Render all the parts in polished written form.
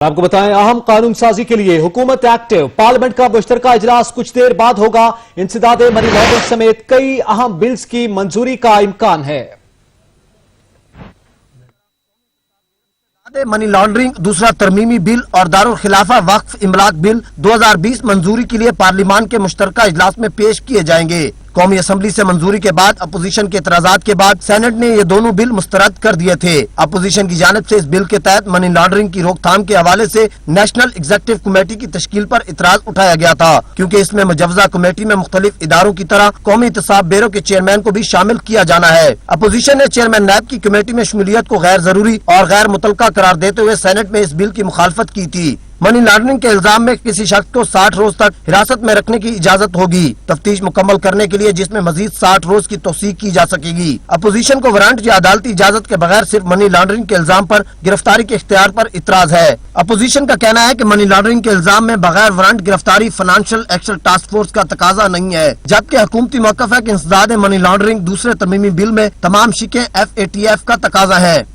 आपको बताएं, अहम कानून साजी के लिए हुकूमत एक्टिव। पार्लियामेंट का मुश्तरका इजलास कुछ देर बाद होगा। इंसदाद मनी लॉन्ड्रिंग समेत कई अहम बिल्स की मंजूरी का इम्कान है। मनी लॉन्ड्रिंग, दूसरा तरमीमी बिल और दारुल खिलाफा वक्फ इमलाक बिल 2020 मंजूरी के लिए पार्लियामान के मुश्तरका इजलास में पेश किए जाएंगे। कौमी असम्बली से मंजूरी के बाद अपोजिशन के एतराजात के बाद सेनेट ने ये दोनों बिल मुस्तरद कर दिए थे। अपोजिशन की जानिब से इस बिल के तहत मनी लॉन्ड्रिंग की रोकथाम के हवाले से नेशनल एग्जीक्यूटिव कमेटी की तश्कील पर इतराज उठाया गया था, क्योंकि इसमें मुजव्वजा कमेटी में मुख्तलिफ इदारों की तरह कौमी एहतसाब ब्यूरो के चेयरमैन को भी शामिल किया जाना है। अपोजिशन ने चेयरमैन नैब की कमेटी में शमूलियत को गैर जरूरी और गैर मुतलका करार देते हुए सेनेट में इस बिल की मुखालफत की थी। मनी लॉन्ड्रिंग के इल्जाम में किसी शख्स को 60 रोज तक हिरासत में रखने की इजाजत होगी, तफ्तीश मुकम्मल करने के लिए, जिसमें मजीद 60 रोज की तौसीक की जा सकेगी। अपोजिशन को वारंट या अदालती इजाजत के बगैर सिर्फ मनी लॉन्ड्रिंग के इल्जाम पर गिरफ्तारी के इख्तियार पर इतराज है। अपोजिशन का कहना है कि मनी लॉन्ड्रिंग के इल्जाम में बगैर वारंट गिरफ्तारी फाइनेंशियल एक्शन टास्क फोर्स का तकाजा नहीं है, जबकि हुकूमती मौक़िफ़ है कि इंसदाद मनी लॉन्ड्रिंग दूसरे तरमीमी बिल में तमाम शिकें FATF का तकाजा है।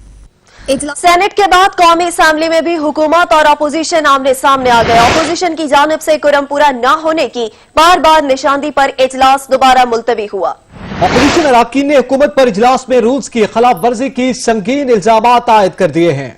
सेनेट के बाद कौमी असेंबली में भी हुकूमत और अपोजिशन आमने सामने आ गए। अपोजिशन की जानिब से कुरम पूरा न होने की बार बार निशानदी पर इजलास दोबारा मुलतवी हुआ। अपोजिशन अरकान ने हुकूमत पर इजलास में रूल्स की खिलाफ वर्जी की संगीन इल्जामात आयद कर दिए हैं।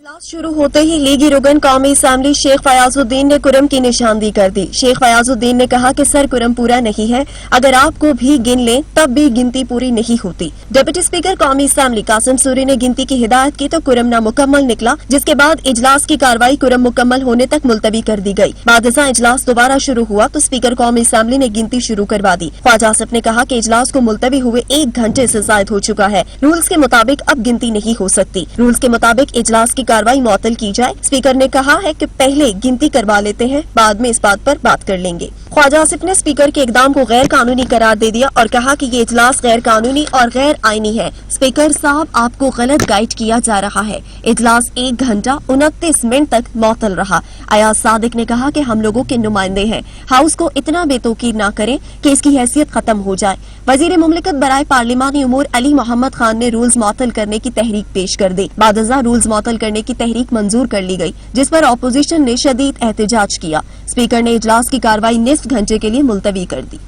इजलास शुरू होते ही लीगी रुकन कौमी असेंबली शेख फयाजुद्दीन ने कुरम की निशानदी कर दी। शेख फयाजुद्दीन ने कहा कि सर कुरम पूरा नहीं है, अगर आपको भी गिन लें तब भी गिनती पूरी नहीं होती। डिप्टी स्पीकर कौमी असेंबली कासिम सूरी ने गिनती की हिदायत की तो कुरम नामुकम्मल निकला, जिसके बाद इजलास की कार्रवाई कुरम मुकम्मल होने तक मुलतवी कर दी गई। बादशाह इजलास दोबारा शुरू हुआ तो स्पीकर कौमी असेंबली ने गिनती शुरू करवा दी। ख्वाजा आसिफ ने कहा कि इजलास को मुलतवी हुए 1 घंटे से जायद हो चुका है। रूल्स के मुताबिक अब गिनती नहीं हो सकती। रूल्स के मुताबिक इजलास की कार्रवाई मुअत्तल की जाए। स्पीकर ने कहा है कि पहले गिनती करवा लेते हैं, बाद में इस बात पर बात कर लेंगे। ख्वाजा आसिफ ने स्पीकर के इकदाम को गैर कानूनी करार दे दिया और कहा कि ये इजलास गैर कानूनी और गैर आईनी है। स्पीकर साहब, आपको गलत गाइड किया जा रहा है। इजलास 1 घंटा 29 मिनट तक मुअत्तल रहा। अयाज सादिक ने कहा कि हम लोगों के नुमाइंदे हैं, हाउस को इतना बेतौकीर न करें कि इसकी हैसियत खत्म हो जाए। वजीर मुमलिकत बराए पार्लिमानी उमूर अली मोहम्मद खान ने रूल्स मुअत्तल करने की तहरीक पेश कर दी। बादशाह रूल्स मुअत्तल करने की तहरीक मंजूर कर ली गई, जिस पर अपोजिशन ने शदीद एहतजाज किया। स्पीकर ने इजलास की कार्रवाई निस्फ घंटे के लिए मुलतवी कर दी।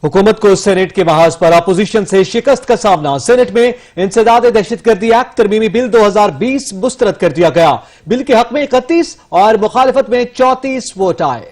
हुकूमत को सेनेट के महाज पर अपोजिशन से शिकस्त का सामना। सेनेट में इंसदाद दहशतगर्दी एक्ट तरमीमी बिल 2020 मुस्तरद कर दिया गया। बिल के हक में 31 और मुखालिफत में 34 वोट आए।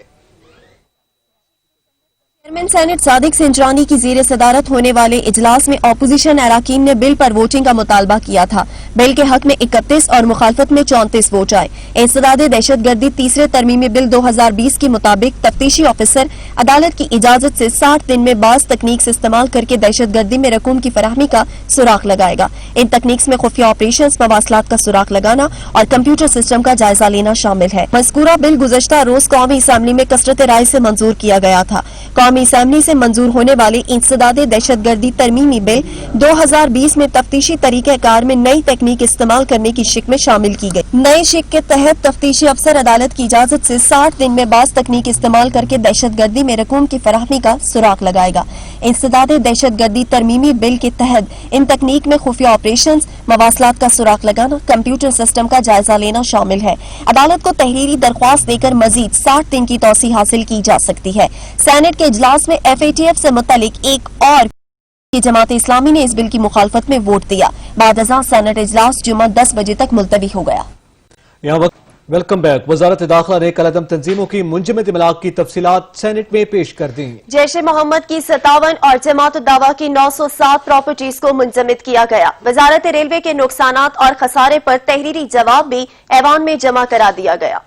चेयरमैन सेनेट सादिक सिंजरानी की ज़ेर सदारत होने वाले इजलास में अपोजिशन अरकान ने बिल पर वोटिंग का मुतालबा किया था। बिल के हक में 31 और मुखालफत में 34 वोट आए। इंसदाद दहशतगर्दी तीसरे तरमीमी बिल 2020 के मुताबिक तफ्तीशी ऑफिसर अदालत की इजाजत से 60 दिन में बाज तकनीक से इस्तेमाल करके दहशतगर्दी में रकूम की फराहमी का सुराख लगाएगा। इन तकनीक में खुफिया ऑपरेशन, मवासलात का सुराख लगाना और कंप्यूटर सिस्टम का जायजा लेना शामिल है। मज़कूरा बिल गुज़श्ता रोज कौमी असेंबली में कसरत राय से मंजूर किया गया था। कौमी असेंबली से मंजूर होने वाले इंसदाद दहशतगर्दी तरमीमी बिल 2020 में तफ्तीशी तरीक़ेकार में नई तकनीक इस्तेमाल करने की शिक में शामिल की गई। नए शिक के तहत तफ्तीशी अफसर अदालत की इजाजत से 60 दिन में बाज तकनीक इस्तेमाल करके दहशतगर्दी में रकूम की फराहमी का सुराख लगाएगा। इंसदाद दहशतगर्दी तरमीमी बिल के तहत इन तकनीक में खुफिया ऑपरेशन, मवासलात का सुराख लगाना, कंप्यूटर सिस्टम का जायजा लेना शामिल है। अदालत को तहरीरी दरख्वास्त देकर मजीद 60 दिन की तौसी हासिल की जा सकती है। सेनेट के इजलास में FATF से मुतालिक एक और जमात इस्लामी ने इस बिल की मुखालफत में वोट दिया। बादशाह सेनेट इजलास जुमा 10 बजे तक मुलतवी हो गया। Welcome back. वजारत दाखिला ने कलअदम तंजीमों की मुंजमद इमलाक की तफसीलात सेनेट में पेश कर दी। जैश मोहम्मद की 57 और जमात दावा की 907 प्रॉपर्टीज को मुंजमद किया गया। वजारत रेलवे के नुकसानात और खसारे पर तहरीरी जवाब भी ऐवान में जमा करा दिया गया।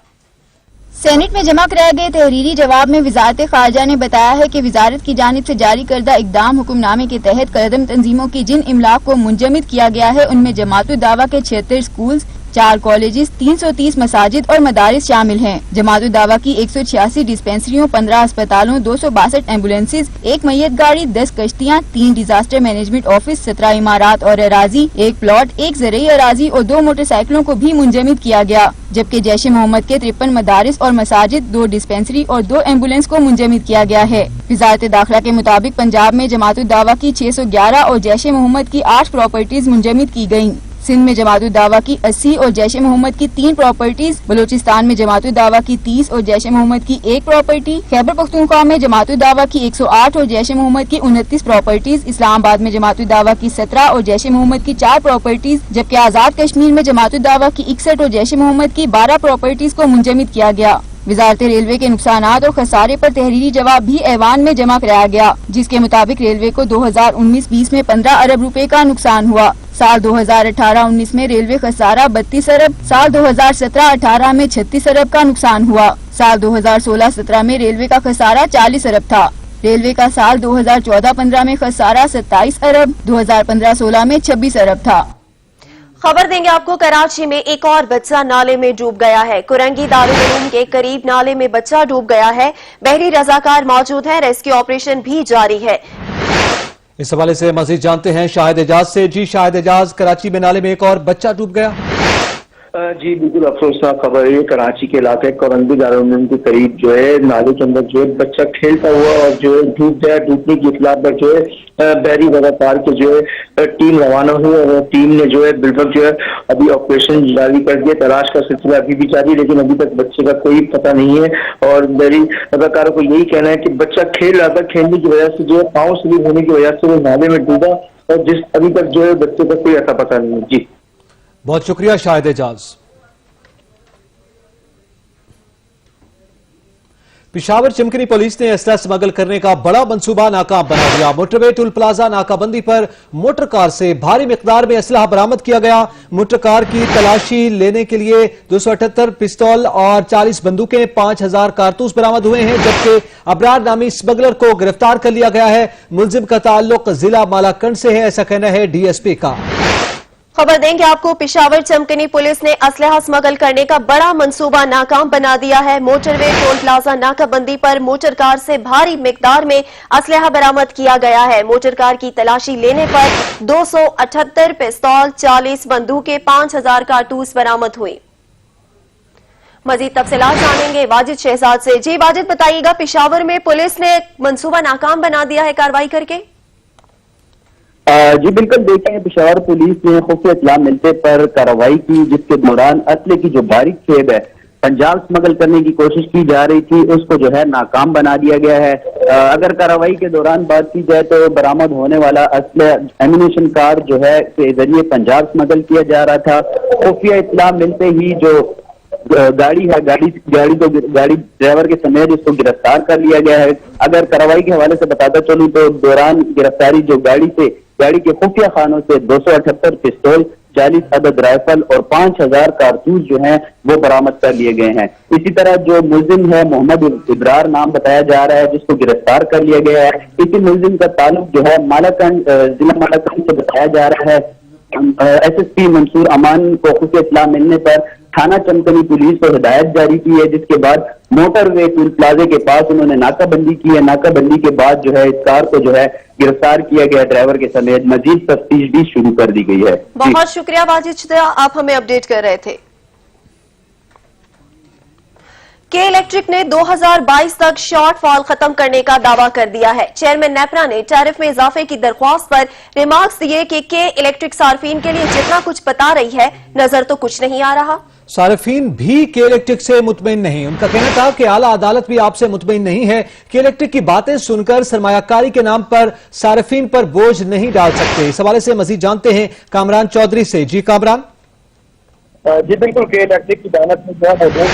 सेनेट में जमा कराए गए तहरीरी जवाब में वजारत खारजा ने बताया है कि वजारत की जानिब से जारी करदा इकदाम हुक्मनामे के तहत कलअदम तंजीमों की जिन इमलाक को मुंजमद किया गया है, उनमें जमात दावा के 76 स्कूल, 4 कॉलेजेस, 330 मसाजिद और मदारिस शामिल हैं। जमात दावा की 186 डिस्पेंसरियों, 15 अस्पतालों, 262 एम्बुलेंसेज, 1 मैयत गाड़ी, 10 कश्तियाँ, 3 डिजास्टर मैनेजमेंट ऑफिस, 17 इमारात और अराजी, 1 प्लॉट, 1 ज़रई अराजी और 2 मोटरसाइकिलों को भी मुंजमद किया गया। जबकि जैश मोहम्मद के 53 मदारिस और मसाजिद, 2 डिस्पेंसरी और 2 एम्बुलेंस को मुंजमद किया गया है। वजारत दाखिला के मुताबिक पंजाब में जमात दावा की 611 और जैश मोहम्मद की 8 प्रॉपर्टीज मुंजमद की गयी। सिंध में जमात-उद-दावा की 80 और जैश-ए-मोहम्मद की 3 प्रॉपर्टीज, बलूचिस्तान में जमात-उद-दावा की 30 और जैश-ए-मोहम्मद की 1 प्रॉपर्टी, खैबर पख्तूनख्वा में जमात-उद-दावा की 108 और जैश-ए-मोहम्मद की 29 प्रॉपर्टीज, इस्लामाबाद में जमात-उद-दावा की 17 और जैश-ए-मोहम्मद की 4 प्रॉपर्टीज, जबकि आजाद कश्मीर में जमात-उद-दावा की 61 और जैश-ए-मोहम्मद की 12 प्रॉपर्टीज को मुंजमद किया गया। वजारत रेलवे के नुकसानात और खसारे पर तहरीरी जवाब भी ऐवान में जमा कराया गया, जिसके मुताबिक रेलवे को 2019-20 में 15 अरब रुपए का नुकसान हुआ। साल 2018-19 में रेलवे खसारा 32 अरब, साल 2017-18 में 36 अरब का नुकसान हुआ। साल 2016-17 में रेलवे का खसारा 40 अरब था। रेलवे का साल 2014-15 में खसारा 27 अरब, 2015-16 में 26 अरब था। खबर देंगे आपको, कराची में एक और बच्चा नाले में डूब गया है। कुरंगी दारुल उलूम के करीब नाले में बच्चा डूब गया है। बहरी रजाकार मौजूद है, रेस्क्यू ऑपरेशन भी जारी है। इस हवाले से मजीद जानते हैं शाहिद एजाज से। जी शाहिद एजाज, कराची में नाले में एक और बच्चा डूब गया। जी बिल्कुल अफसोसनाक खबर है। कराची के इलाके कुरंगी दारुल उलूम के करीब जो है नाले के अंदर जो है बच्चा खेलता हुआ और जो है डूब गया। डूबने की इत्तला पर जो है बहरी रजाकार के जो है टीम रवाना हुई और टीम ने जो है बिलवक जो है अभी ऑपरेशन जारी कर दिया। तलाश का सिलसिला अभी भी जारी, लेकिन अभी तक बच्चे का कोई पता नहीं है। और बहरी रजाकारों को यही कहना है कि बच्चा खेल रहा था, खेलने की वजह से जो है पाँव स्लिप होने की वजह से वो नाले में डूबा और जिस अभी तक जो है बच्चे का कोई ऐसा पता नहीं है। जी बहुत शुक्रिया शाहिद एजाज। पिशावर चमकनी पुलिस ने असला स्मगल करने का बड़ा मंसूबा नाकाम बना दिया। मोटरवे टोल प्लाजा नाकाबंदी पर मोटर कार से भारी मिकदार में असलहा बरामद किया गया। मोटर कार की तलाशी लेने के लिए 278 पिस्तौल और 40 बंदूकें, 5000 कारतूस बरामद हुए हैं, जबकि अबरार नामी स्मगलर को गिरफ्तार कर लिया गया है। मुलजिम का ताल्लुक जिला मालाकंड से है, ऐसा कहना है डीएसपी का। खबर देंगे आपको, पिशावर चमकनी पुलिस ने असलहा स्मगल करने का बड़ा मंसूबा नाकाम बना दिया है। मोटरवे टोल प्लाजा नाकाबंदी पर मोटर कार से भारी मिकदार में असलहा बरामद किया गया है। मोटर कार की तलाशी लेने पर 278 पिस्तौल, 40 बंदूकें, 5000 कारतूस बरामद हुई। मजीद तफसीलात जानेंगे वाजिद शहजाद से। जी वाजिद, बताइएगा, पिशावर में पुलिस ने मंसूबा नाकाम बना दिया है कार्रवाई करके। जी बिल्कुल, देखें पिशावर पुलिस ने खुफिया इत्तला मिलने पर कार्रवाई की, जिसके दौरान असले की जो बारीक खेब है पंजाब स्मगल करने की कोशिश की जा रही थी, उसको जो है नाकाम बना दिया गया है। अगर कार्रवाई के दौरान बात की जाए तो बरामद होने वाला असले एमिनेशन कार जो है के जरिए पंजाब स्मगल किया जा रहा था। खुफिया इत्तला मिलते ही जो गाड़ी है, गाड़ी ड्राइवर के समेत उसको गिरफ्तार कर लिया गया है। अगर कार्रवाई के हवाले से बताता चलूं तो दौरान गिरफ्तारी जो गाड़ी के खुफिया खानों से 278 पिस्तौल, 40 अदद राइफल और 5000 कारतूस जो हैं वो बरामद कर लिए गए हैं। इसी तरह जो मुलजिम है मोहम्मद इब्रार नाम बताया जा रहा है, जिसको गिरफ्तार कर लिया गया है। इसी मुलजिम का ताल्लुक जो है मालाकंड, जिला मालाकंड से बताया जा रहा है। एसएसपी मंसूर अमान को खुफिया इत्तला मिलने पर थाना चमकनी पुलिस को हिदायत जारी की है, जिसके बाद मोटरवे टोल प्लाजे के पास उन्होंने नाकाबंदी की है। नाकाबंदी के बाद जो है इस कार को जो है गिरफ्तार किया गया, ड्राइवर के समेत मजीद तफ्तीश भी शुरू कर दी गई है। बहुत शुक्रिया वाजिद, आप हमें अपडेट कर रहे थे। के इलेक्ट्रिक ने 2022 तक शॉर्टफॉल खत्म करने का दावा कर दिया है। चेयरमैन नेपरा ने टैरिफ में इजाफे की दरख्वास्त पर रिमार्क्स दिए कि के इलेक्ट्रिक सार्फिन के लिए जितना कुछ बता रही है, नजर तो कुछ नहीं आ रहा। सार्फिन भी के इलेक्ट्रिक से मुतमईन नहीं। उनका कहना था कि आला अदालत भी आपसे मुतमईन नहीं है। के इलेक्ट्रिक की बातें सुनकर सरमायाकारी के नाम पर सार्फिन पर बोझ नहीं डाल सकते। इस हवाले से मजीद जानते हैं कामरान चौधरी से। जी कामरान। जी बिल्कुल, के इलेक्ट्रिक की जानब में जो है वो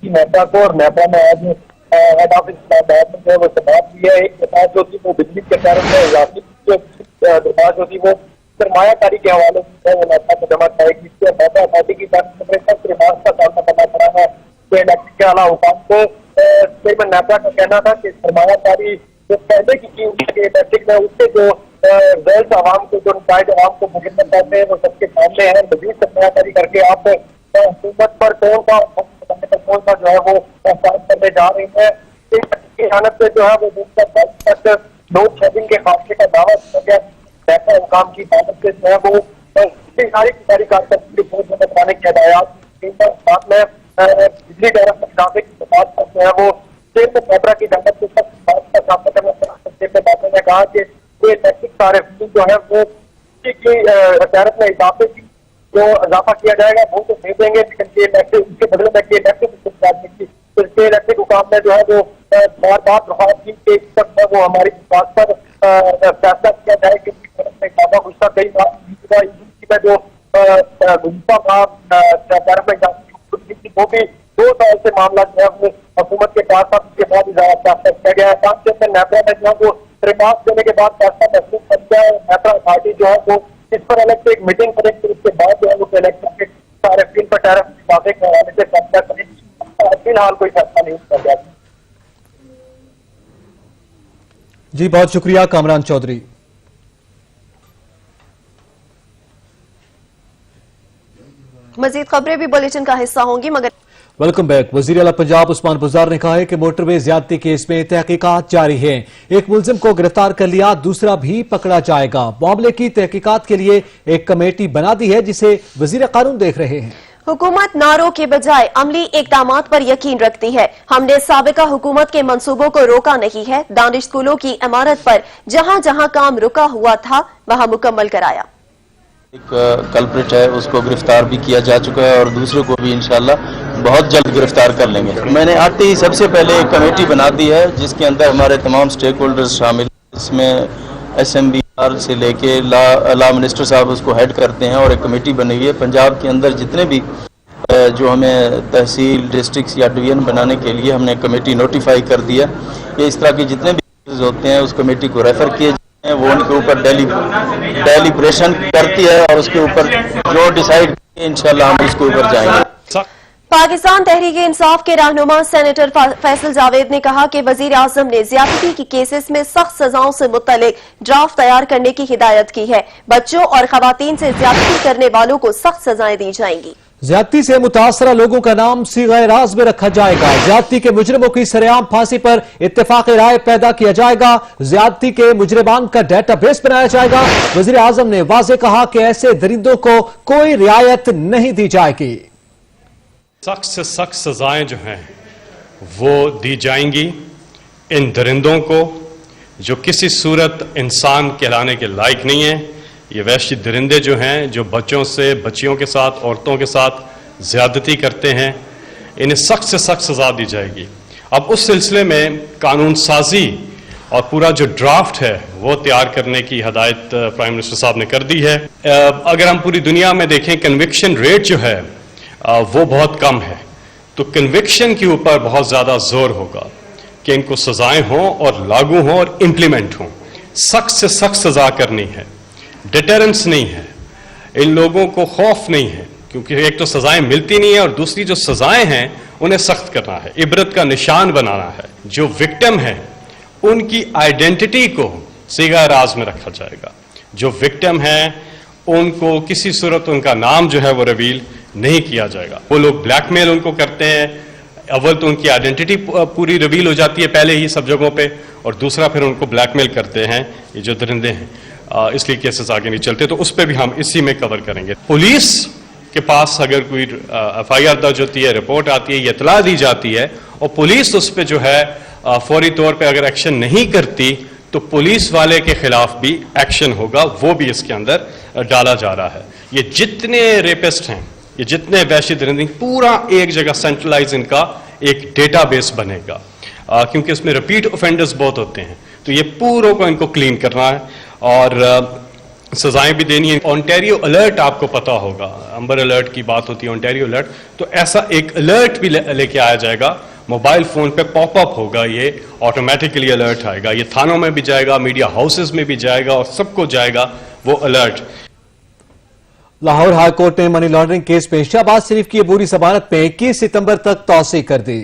नेपरा को और नेपरा में आज हेड ऑफिस इस्लामाबाद में जो है वो समाप्त किया है। एक दरख्वास्त जो थी वो बिजली के कारण में इजाफी दरख्वास्त जो थी वो सरमायाकारी के हवाले से वो नेपरा में जमा कराएगी। इससे नेपरा अथॉरिटी की जानब में सख्त रिमार्क का सामना करना पड़ा है। के इलेक्ट्रिक के आला हुकाम को चेयरमैन नेपरा का कहना था कि सरमायाकारी जो पहले की कीमत के इलेक्ट्रिक में उससे जो रिजल्ट आवाम को, जो नताइज आवाम को भुगतना चाहते हैं वो सबके सामने है। मजीद सरमायाकारी करके आप हुकूमत पर कौन सा जो है वो एहसास करने जा रही है। की हालत से जो है वो तक लोड शेडिंग के खाते का दावा किया गया। ऐसा हुकाम की ताकत से जो है वो सारी कारकर्दगी रिपोर्ट में बताने की हदायत साथ में बिजली टैरिफ इजाफे की बात करते हैं वो चेयरमैन नेपरा की जानब से सख्त बात का सामना करना पड़ा। ने कहा कि इलेक्ट्रिक सार्फिन जो है वो टैरिफ में इजाफे की जो इजाफा किया जाएगा वो तो दे देंगे, लेकिन के इलेक्टिव उसके बदले में के इलेक्टिव के इलेक्टिव हुकाम में जो है वो बार बार दरख्वास्त की कि इस तक वो हमारी बात पर फैसला किया जाए कि इजाफा गुस्सा कई में जो गुस्सा वो भी 2 साल से मामला जो है हुकूमत के पास उसके बाद फैसला किया गया है। 5 में नेपरा में जो है वो रिमार्क देने के बाद फैसला महसूस कर दिया है। नेपरा पार्टी जो है वो इस पर अलग से एक मीटिंग करें, फिर उसके बाद जो है वो इलेक्शन के सारे फील पर टैरिफ वादे के हवाले से फैसला करें। फिलहाल कोई फैसला नहीं किया गया। जी बहुत शुक्रिया कामरान चौधरी। मजीद खबरें भी बुलेटिन का हिस्सा होंगी, मगर वेलकम बैक। वजीर आला पंजाब उस्मान बुज़दार ने कहा है कि मोटरवे ज्यादती केस में तहकीकात जारी है। एक मुलजिम को गिरफ्तार कर लिया, दूसरा भी पकड़ा जाएगा। मामले की तहकीकात के लिए एक कमेटी बना दी है जिसे वजीर कानून देख रहे हैं। हुकूमत नारों के बजाय अमली इकदामात पर यकीन रखती है। हमने साबिका हुकूमत के मंसूबों को रोका नहीं है। दानिश स्कूलों की इमारत पर जहां जहां काम रुका हुआ था वहां मुकम्मल कराया। एक कल्प्रिट है उसको गिरफ्तार भी किया जा चुका है और दूसरे को भी इंशाल्लाह बहुत जल्द गिरफ्तार कर लेंगे। मैंने आते ही सबसे पहले एक कमेटी बना दी है जिसके अंदर हमारे तमाम स्टेक होल्डर्स शामिल, इसमें SMBR से लेके लॉ मिनिस्टर साहब उसको हेड करते हैं और एक कमेटी बनी हुई है। पंजाब के अंदर जितने भी जो हमें तहसील, डिस्ट्रिक्ट या डिवीजन बनाने के लिए हमने कमेटी नोटिफाई कर दिया कि इस तरह की जितने भी होते हैं उस कमेटी को रेफर किए जाते हैं, वो उनके ऊपर डेलीब्रेशन करती है और उसके ऊपर जो डिसाइड इंशाल्लाह हम उसके ऊपर जाएंगे। पाकिस्तान तहरीक-ए-इंसाफ के रहनुमा सेनेटर फैसल जावेद ने कहा कि वजीर आजम ने ज्यादती की केसेस में सख्त सजाओं से मुतल्लिक ड्राफ्ट तैयार करने की हिदायत की है। बच्चों और खवातीन से ज्यादती करने वालों को सख्त सजाएं दी जाएंगी। ज्यादती से मुतासरा लोगों का नाम सीगाए राज में रखा जाएगा। ज्यादती के मुजरिमों की सरेआम फांसी पर इत्तेफाक राय पैदा किया जाएगा। ज्यादती के मुजरिमान का डेटाबेस बनाया जाएगा। वजीर आजम ने वाज़ेह कहा कि ऐसे दरिंदों को कोई रियायत नहीं दी जाएगी। सख्त से सख्त सजाएं जो हैं वो दी जाएंगी इन दरिंदों को जो किसी सूरत इंसान कहलाने के लायक नहीं है। ये वहशी दरिंदे जो हैं जो बच्चों से, बच्चियों के साथ, औरतों के साथ ज़्यादती करते हैं, इन्हें सख्त से सख्त सज़ा दी जाएगी। अब उस सिलसिले में कानून साजी और पूरा जो ड्राफ्ट है वो तैयार करने की हदायत प्राइम मिनिस्टर साहब ने कर दी है। अगर हम पूरी दुनिया में देखें कन्विक्शन रेट जो है वो बहुत कम है, तो कन्विक्शन के ऊपर बहुत ज़्यादा जोर होगा कि इनको सजाएं हों और लागू हों और इम्प्लीमेंट हों। सख्त से सख्त सजा करनी है, डिटेरेंस नहीं है, इन लोगों को खौफ नहीं है, क्योंकि एक तो सजाएं मिलती नहीं है और दूसरी जो सजाएं हैं उन्हें सख्त करना है, इबरत का निशान बनाना है। जो विक्टिम है उनकी आइडेंटिटी को सीगा राज में रखा जाएगा। जो विक्टिम है उनको किसी सूरत उनका नाम जो है वो रिवील नहीं किया जाएगा। वो लोग ब्लैकमेल उनको करते हैं, अव्वल तो उनकी आइडेंटिटी पूरी रिवील हो जाती है पहले ही सब जगहों पे, और दूसरा फिर उनको ब्लैकमेल करते हैं ये जो दरिंदे हैं। इसलिए केसेस आगे नहीं चलते, तो उस पर भी हम इसी में कवर करेंगे। पुलिस के पास अगर कोई FIR दर्ज होती है, रिपोर्ट आती है, इतला दी जाती है और पुलिस उस पर जो है फौरी तौर पर अगर एक्शन नहीं करती तो पुलिस वाले के खिलाफ भी एक्शन होगा, वो भी इसके अंदर डाला जा रहा है। ये जितने रेपिस्ट हैं, ये जितने वहशी दरिंदे, पूरा एक जगह सेंट्रलाइज इनका एक डेटाबेस बनेगा, क्योंकि इसमें रिपीट ऑफेंडर्स बहुत होते हैं, तो ये पूरों को इनको क्लीन करना है और सजाएं भी देनी है। ओंटारियो अलर्ट आपको पता होगा, अंबर अलर्ट की बात होती है, ओंटारियो अलर्ट, तो ऐसा एक अलर्ट भी लेके आया जाएगा। मोबाइल फोन पे पॉपअप होगा, ये ऑटोमेटिकली अलर्ट आएगा, ये थानों में भी जाएगा, मीडिया हाउसेस में भी जाएगा और सबको जाएगा वो अलर्ट। लाहौर हाई कोर्ट ने मनी लॉन्ड्रिंग केस में शहबाज शरीफ की अबूरी जमानत में 21 सितंबर तक तौसीह कर दी।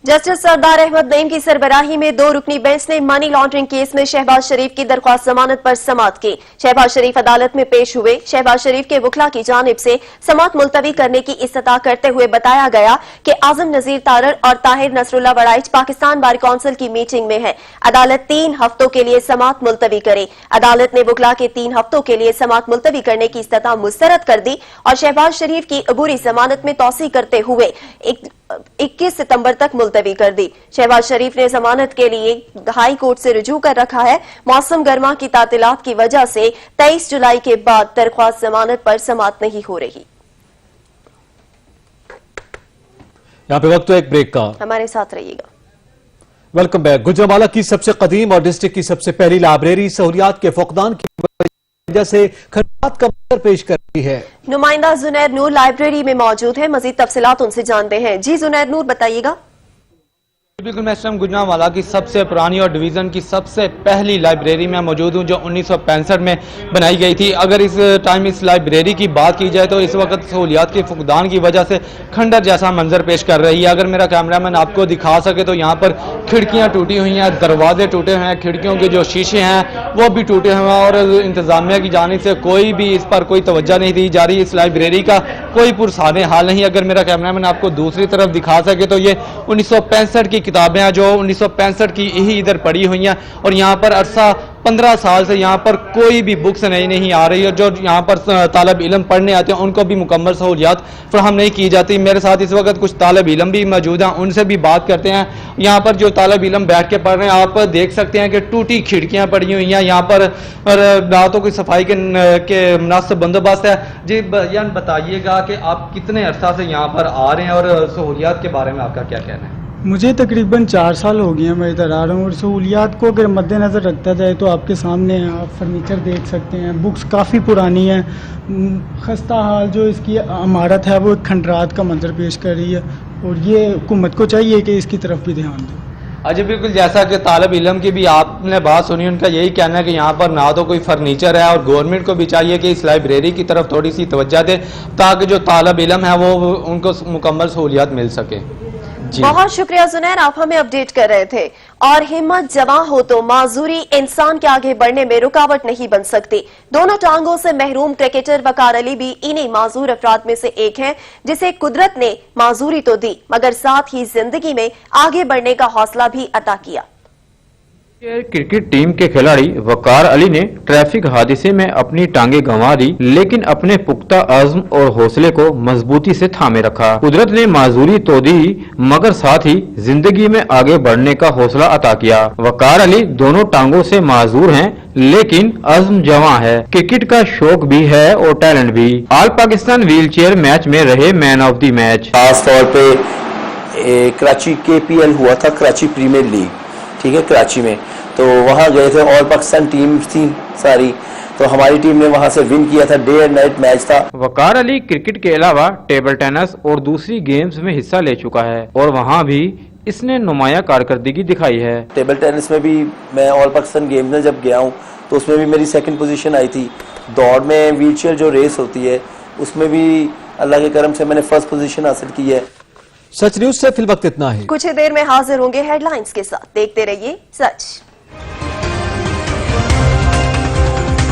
जस्टिस सरदार अहमद नईम की सरबराही में 2 रुकनी बेंच ने मनी लॉन्ड्रिंग केस में शहबाज शरीफ की दरख्वास्त जमानत पर समाअत की। शहबाज शरीफ अदालत में पेश हुए। शहबाज शरीफ के वकला की जानिब से समाअत मुलतवी करने की इस्तता करते हुए बताया गया कि आजम नजीर तारर और ताहिर नसरुल्लाह वड़ाइच पाकिस्तान बार काउंसिल की मीटिंग में है। अदालत 3 हफ्तों के लिए समाअत मुलतवी करे। अदालत ने वकला के 3 हफ्तों के लिए समाअत मुलतवी करने की इस्तता मुस्तरद कर दी और शहबाज शरीफ की अबूरी जमानत में तौसीह करते हुए 21 सितंबर तक मुलतवी कर दी। शहबाज शरीफ ने जमानत के लिए हाई कोर्ट से रुजू कर रखा है। मौसम गर्मा की तातीलात की वजह से 23 जुलाई के बाद दरख्वास्त जमानत पर समाअत नहीं हो रही। यहाँ पे वक्त तो एक ब्रेक का, हमारे साथ रहिएगा। Welcome back. गुजरांवाला की सबसे कदीम और डिस्ट्रिक्ट की सबसे पहली लाइब्रेरी सहूलियात के फुकदान की वजह से खतरात का मंजर पेश कर रही है। नुमाइंदा जुनैर नूर लाइब्रेरी में मौजूद है, मजीद तफसीलात उनसे जानते हैं। जी जुनैर नूर, बताइएगा। बिल्कुल, मैं इस टाइम गुजरांवाला की सबसे पुरानी और डिवीज़न की सबसे पहली लाइब्रेरी में मौजूद हूँ, जो 1965 में बनाई गई थी। अगर इस टाइम इस लाइब्रेरी की बात की जाए तो इस वक्त सहूलियात के फुकदान की वजह से खंडर जैसा मंजर पेश कर रही है। अगर मेरा कैमरामैन आपको दिखा सके तो यहाँ पर खिड़कियाँ टूटी हुई हैं, दरवाजे टूटे हुए हैं, खिड़कियों के जो शीशे हैं वो भी टूटे हुए हैं और इंतजामिया की जानिब से कोई भी इस पर कोई तवज्जो नहीं दी जा रही। इस लाइब्रेरी का कोई पुरसाने हाल नहीं। अगर मेरा कैमरामैन आपको दूसरी तरफ दिखा सके तो ये 1965 की किताबें हैं जो 1965 की ही इधर पड़ी हुई हैं और यहाँ पर अरसा 15 साल से यहाँ पर कोई भी बुक्स नहीं आ रही और जो यहाँ पर तालब इलम पढ़ने आते हैं उनको भी मुकम्मल सहूलियात फराहम नहीं की जाती। मेरे साथ इस वक्त कुछ तालब इलम भी मौजूद हैं, उनसे भी बात करते हैं। यहाँ पर जो तालब इलम बैठ के पढ़ रहे हैं, आप देख सकते हैं कि टूटी खिड़कियाँ पड़ी हुई हैं, यहाँ पर ना तो कोई सफाई के मुनासिब बंदोबस्त है। जी यान बताइएगा कि आप कितने अरसा से यहाँ पर आ रहे हैं और सहूलियात के बारे में आपका क्या कहना है? मुझे तकरीबन 4 साल हो गए हैं मैं इधर आ रहा हूँ और सहूलियात को अगर मद्देनज़र रखता जाए तो आपके सामने आप फर्नीचर देख सकते हैं, बुक्स काफ़ी पुरानी हैं, खस्ता हाल जो इसकी इमारत है वो खंडरात का मंजर पेश कर रही है और ये हुकूमत को चाहिए कि इसकी तरफ भी ध्यान दे। अच्छा, बिल्कुल, जैसा कि तालब इलम की भी आपने बात सुनी, उनका यही कहना है कि यहाँ पर ना तो कोई फर्नीचर है और गवर्नमेंट को भी चाहिए कि इस लाइब्रेरी की तरफ थोड़ी सी तवज्जो दे ताकि जो तालब इलम है वो उनको मुकम्मल सहूलियात मिल सके। बहुत शुक्रिया जुनैर, आप हमें अपडेट कर रहे थे। और हिम्मत जमा हो तो माजूरी इंसान के आगे बढ़ने में रुकावट नहीं बन सकती। दोनों टांगों से महरूम क्रिकेटर वकार अली भी इन्हीं माजूर अफराद में से एक हैं, जिसे कुदरत ने माजूरी तो दी मगर साथ ही जिंदगी में आगे बढ़ने का हौसला भी अता किया। क्रिकेट टीम के खिलाड़ी वकार अली ने ट्रैफिक हादसे में अपनी टांगे गंवा दी, लेकिन अपने पुख्ता अज़्म और हौसले को मजबूती से थामे रखा। कुदरत ने माजूरी तो दी मगर साथ ही जिंदगी में आगे बढ़ने का हौसला अता किया। वकार अली दोनों टांगों से माजूर हैं, लेकिन अज़्म जवां है। क्रिकेट का शौक भी है और टैलेंट भी। All Pakistan wheel chair match में रहे मैन ऑफ द मैच। खास तौर पे कराची KPL हुआ था, कराची प्रीमियर लीग, ठीक है, कराची में, तो वहाँ गए थे। ऑल पाकिस्तान टीम थी सारी, तो हमारी टीम ने वहाँ से विन किया था। डे एंड नाइट मैच था। वकार अली क्रिकेट के अलावा टेबल टेनिस और दूसरी गेम्स में हिस्सा ले चुका है और वहाँ भी इसने नुमाया कारकर्दगी दिखाई है। टेबल टेनिस में भी मैं ऑल पाकिस्तान गेम में जब गया हूँ तो उसमें भी मेरी 2nd पोजीशन आई थी। दौड़ में व्हील चेयर जो रेस होती है उसमें भी अल्लाह के करम से मैंने 1st पोजीशन हासिल की है। सच न्यूज से फिल वक्त इतना ही। कुछ ही देर में हाजिर होंगे हेडलाइंस के साथ। देखते रहिए सच।